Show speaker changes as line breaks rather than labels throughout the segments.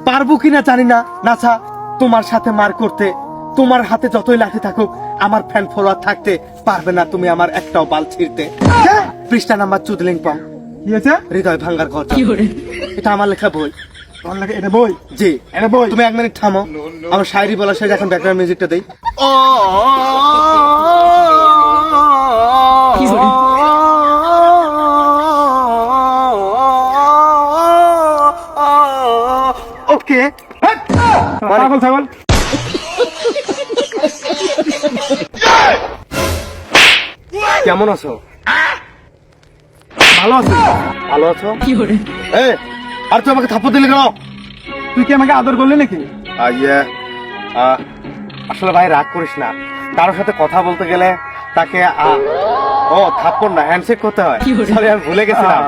পারবো কিনা জানি না নাছা তোমার সাথে মার করতে। তোমার হাতে যতই লাঠি থাকুক আমার ফ্যান ফলোয়ার থাকতে পারবে না তুমি আমার একটাও বাল ছিঁড়তে। পৃষ্ঠা নাম্বার চুদলিং পং।
কি হয়েছে?
হৃদয় ভাঙ্গার কথা। এটা আমার লেখা বই।
তোমার লাগে এটা বই?
জি
এটা বই।
তুমি 1 মিনিট থামো, আমার শায়রি বলার শেষ, এখন ব্যাকগ্রাউন্ড মিউজিকটা দেই। ওকে
পাগল ছাগল।
কেমন আছো?
ভালো আছিস?
ভালো আছো? এ আর তুই আমাকে থাপ্পড় দিলি কেন?
তুই কি আমাকে আদর করলি নাকি?
আসলে ভাই রাগ করিস না, কারোর সাথে কথা বলতে গেলে তাকে ও থাপ্পড় না হ্যান্ডশেক করতে হয়। সরি আমি ভুলে গেছিলাম।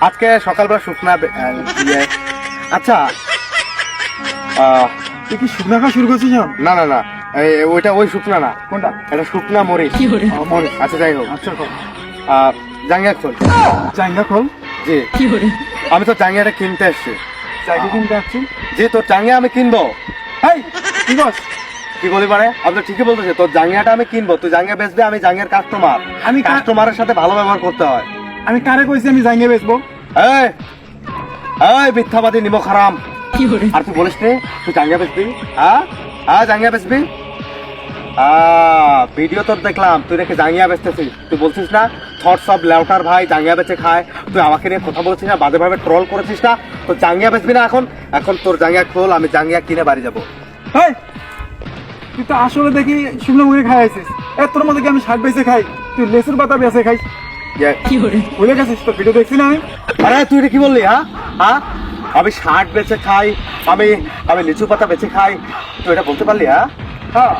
আজকে সকালবেলা শুকনা দিয়ে। আচ্ছা
তুই কি শুকনা খাওয়া শুরু করছিস?
না না না, ওইটা ওই শুকনা না।
কোনটা?
এটা শুকনা মরিচ।
মরিচ।
আচ্ছা যাই হোক,
আচ্ছা খোল।
জাঙ্গিয়া খোল।
জাঙ্গা খোল।
জি আমি তো জাঙ্গিয়াটা কিনতে এসছি।
জাঙ্গা কিনতে আসছি?
জি তোর জাঙ্গিয়া আমি কিনবো।
এই কি বস?
কি বলি পারে? আমি তো ঠিকই বলতেছি, তোর জাঙ্গিয়াটা আমি কিনবো, তুই জাঙ্গিয়া বেচবি, আমি জাঙ্গিয়ার কাস্টমার।
আমি
কাস্টমারের সাথে ভালো ব্যবহার করতে হয়।
আমি কারে কইছি আমি জাঙ্গা বেচবো?
এই এই মিথ্যাবাদী নিমক হারাম। আর তুই বলিস নি তুই জাঙ্গিয়া বেচবি? হ্যাঁ হ্যাঁ জাঙ্গিয়া বেচবি। ভিডিও তোর দেখলাম তুই রেখে জাঙ্গিয়া বেচতেছিস। তুই বলছিস না থটস অফ লেউটার ভাই জাঙ্গিয়া বেচে খায়, তুই আমাকে নিয়ে কথা বলছিস না, বাজে ভাবে ট্রল করেছিস না? তো জাঙ্গিয়া বেচবি না এখন? এখন তোর জাঙ্গিয়া খোল, আমি জাঙ্গিয়া কিনে বাড়ি যাবো।
এই তুই তো আসলে দেখি শুকনো মুখে খাই আছিস। তোর মধ্যে কি আমি শাক বেচে খাই? তুই লেসুর পাতা বেচে খাইস। ভুলে গেছিস? তোর ভিডিও দেখছি না আমি।
আরে তুই এটা কি বললি? হ্যাঁ হ্যাঁ আমি শার্ট বেচে খাই, আমি আমি লিচু পাতা বেচে খাই, তুই এটা বলতে পারলি? হ্যাঁ হ্যাঁ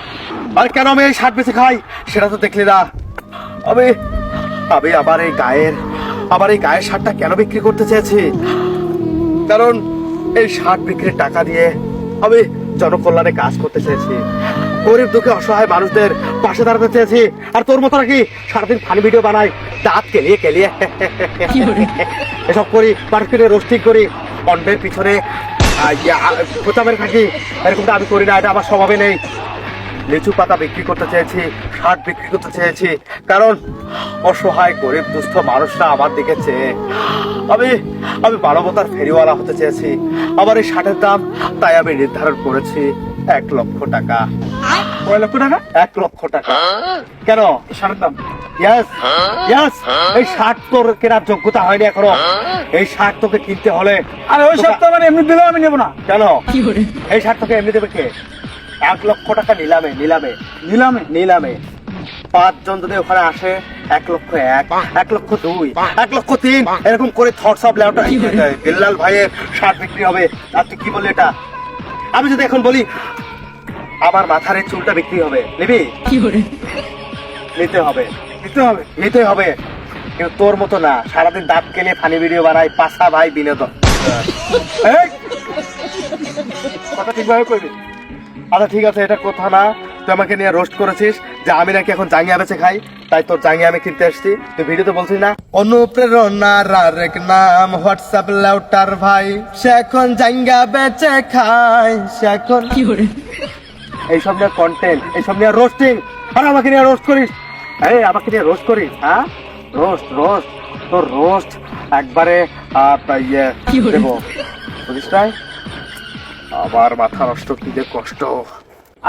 আরে কেন আমি এই শার্ট বেচে খাই সেটা তো দেখলি না? আমি আমি আবার এই গায়ের শার্টটা কেন বিক্রি করতে চেয়েছি? কারণ এই শার্ট বিক্রির টাকা দিয়ে আমি জনকল্যাণে কাজ করতে চেয়েছি, গরিব দুঃখে অসহায় মানুষদের পাশে দাঁড়াতে চেয়েছি। আর তোর মতো নাকি সারাদিন ফানি ভিডিও বানাই, দাঁত কেলিয়ে কেলিয়ে এসব করি, মার্কেটে রোস্টিং করি, কন্টেন্ট পিছনে খোঁচামের থাকি, এরকমটা আমি করি না, এটা আমার স্বভাবে নেই। লিচু পাতা বিক্রি করতে চেয়েছি, শার্ট বিক্রি করতে চেয়েছি, কারণ অসহায় গরিব দুস্থ মানুষরা আমার দিকে চেয়ে আমি আমি মানবতার ফেরিওয়ালা হতে চেয়েছি। আমার এই শার্টের দাম তাই আমি নির্ধারণ করেছি 1 লক্ষ টাকা।
কয় লক্ষ টাকা?
1 লক্ষ টাকা। কেন?
শার্টের দাম?
ইয়েস ইয়েস, এই শার্ট তোর কেনার যোগ্যতা হয়নি এখনো। এই শার্ট তোকে কিনতে হলে।
আরে ওই শার্ট তো মানে এমনি দিলেও আমি নেবো না।
কেন? এই শার্ট তোকে এমনি দেবে কে? 1 লক্ষ টাকা নিলামে নিলামে
নিলামে
নিলামে 5 জন যদি ওখানে আসে 1 লক্ষ 1, 1 লক্ষ 2, 1 লক্ষ 3, এরকম করে থটস অফ লেউটা বিল্লাল ভাইয়ের শার্ট বিক্রি হবে। আর তুই কি বললি এটা? আমি যদি এখন বলি আমার মাথার এই চুলটা বিক্রি হবে, নিবি? নিতে হবে
দিতে হবে।
নিতে হবে, কিন্তু তোর মতো না সারাদিন দাঁত কেলে ফানি ভিডিও বানাই, পাশা ভাই বিনোদন।
এই কথা ঠিকভাবে কইবি।
আচ্ছা ঠিক আছে, এটা কথা না, তুই আমাকে নিয়ে রোস্ট করেছিস যে আমি নাকি এখন জাঙ্গিয়া বেচে খাই, তাই তোর জাঙ্গিয়া আমি কিনতে আসছি। তুই ভিডিওতে বলছিস না অনুপ্রেরণার আরেক নাম হোয়াটসঅ্যাপ লেউটার ভাই, সে এখন জাঙ্গিয়া বেচে খাই, সে এখন এইসব নিয়ে কন্টেন্ট, এইসব নিয়ে রোস্টিং, আর আমাকে নিয়ে রোস্ট করিস। এই আমাকে নিয়ে রোস্ট করিস? হ্যাঁ রোস্ট রোস্ট, তোর রোস্ট একবারে দেবো, বুঝিস না? আবার মাথা নষ্ট, কি যে কষ্ট।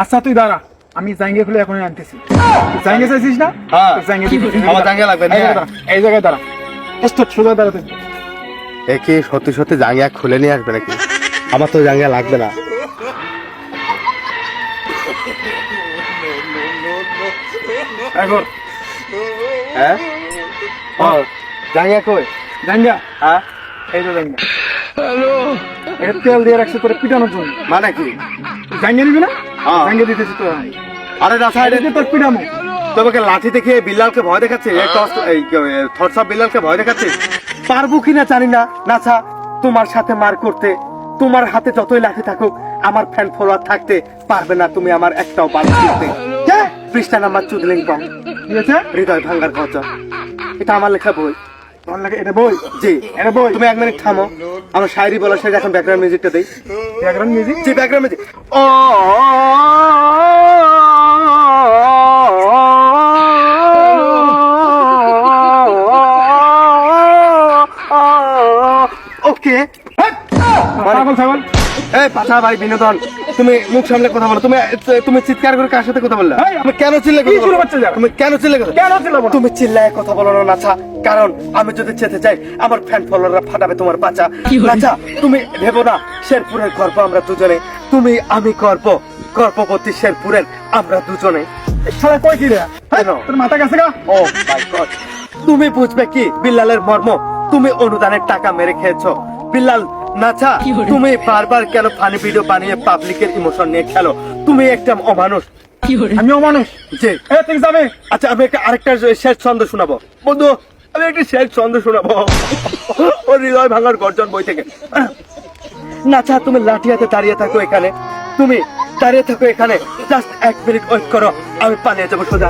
আচ্ছা তুই দাঁড়া, আমি জাঙ্গিয়া খুলে এখনই আনতেছি। জাঙ্গিয়া চাইছিস না?
হ্যাঁ
জাঙ্গিয়া দিতেছি।
আমার জাঙ্গিয়া লাগবে না।
এই জায়গায় দাঁড়া, সোজা দাঁড়াতে।
এ কি সত্যি সত্যি জাঙ্গিয়া খুলে নিয়ে আসবে নাকি? আমার তো জাঙ্গিয়া লাগবে না।
এখন
হ্যাঁ জাঙ্গিয়া কই?
জাঙ্গিয়া
হ্যাঁ
এই তো জাঙ্গিয়া। এটা তেল দিয়ে রাখছে তোর পিটানোর জন্য।
মানে কি?
জাঙ্গিয়া নিবি না?
হ্যাঁ।
জাঙ্গিয়া দিতেছি তো।
আরে না সাইডে
তোর পিটামো।
তোমাকে লাঠি দেখে বিল্লালকে ভয় দেখাচ্ছে, থটস অফ বিল্লালকে ভয় দেখাচ্ছে। পারবো কিনা জানি না নাছা তোমার সাথে মার করতে। তোমার হাতে যতই লাঠি থাকুক আমার ফ্যান ফলোয়ার থাকতে পারবে না তুমি আমার একটাও বাল ছিঁড়তে। পৃষ্ঠা নাম্বার চুদলিং পং।
ঠিক আছে?
হৃদয় ভাঙ্গার কথা। এটা আমার লেখা বই।
তোমার লাগে এটা বই
জি
এটা বই
তুমি 1 মিনিট থামো, আমার শায়রি বলার সাথে এখন ব্যাকগ্রাউন্ড মিউজিকটা দেই।
ব্যাকগ্রাউন্ড মিউজিক
জি ব্যাকগ্রাউন্ড মিউজিক। ও ওকে।
পাগল ছাগল
এই পাছা ভাই বিনোদন, তুমি মুখ সামনে কথা বলো। তুমি চিৎকার করে কার সাথে কথা বললে?
এই,
তুমি কেন চিল্লে
কি শুরু করছো যারা?
তুমি কেন চিল্লে কথা?
কেন চিল্লাবো না?
তুমি চিল্লায় কথা বলো না নাছা, কারণ আমি যদি যেতে চাই আমার ফ্যান ফলোয়াররা ফাটাবে তোমার পাছা। নাছা তুমি ভেবো না, শেরপুরের গর্ব আমরা দুজনে, তুমি আমি গর্ভবতী শেরপুরের আমরা দুজনে।
শালা কই কি রে
কেন?
তোর মাথা গেছে গা
ও মাই গড, তুমি বুঝবে কি বিল্লালের মর্ম? তুমি অনুদানের টাকা মেরে খেয়েছো বিল্লাল। নাছা তুমি বারবার কেন ফানি ভিডিও বানিয়ে পাবলিকের ইমোশন নিয়ে খেলো? তুমি একটা অমানুষ।
আমি অমানুষ
জি
এ তুই যাবে
আচ্ছা, আমি আরেকটা শেষ ছন্দ শোনাবো বন্ধু, আমি একটা শেষ ছন্দ শোনাবো ও হৃদয় ভাঙার গর্জন বই থেকে। নাছা তুমি লাঠি হাতে দাঁড়িয়ে থাকো এখানে, তুমি দাঁড়িয়ে থাকো এখানে, জাস্ট 1 মিনিট ওয়েট করো, আমি পালিয়ে যাবো সোজা।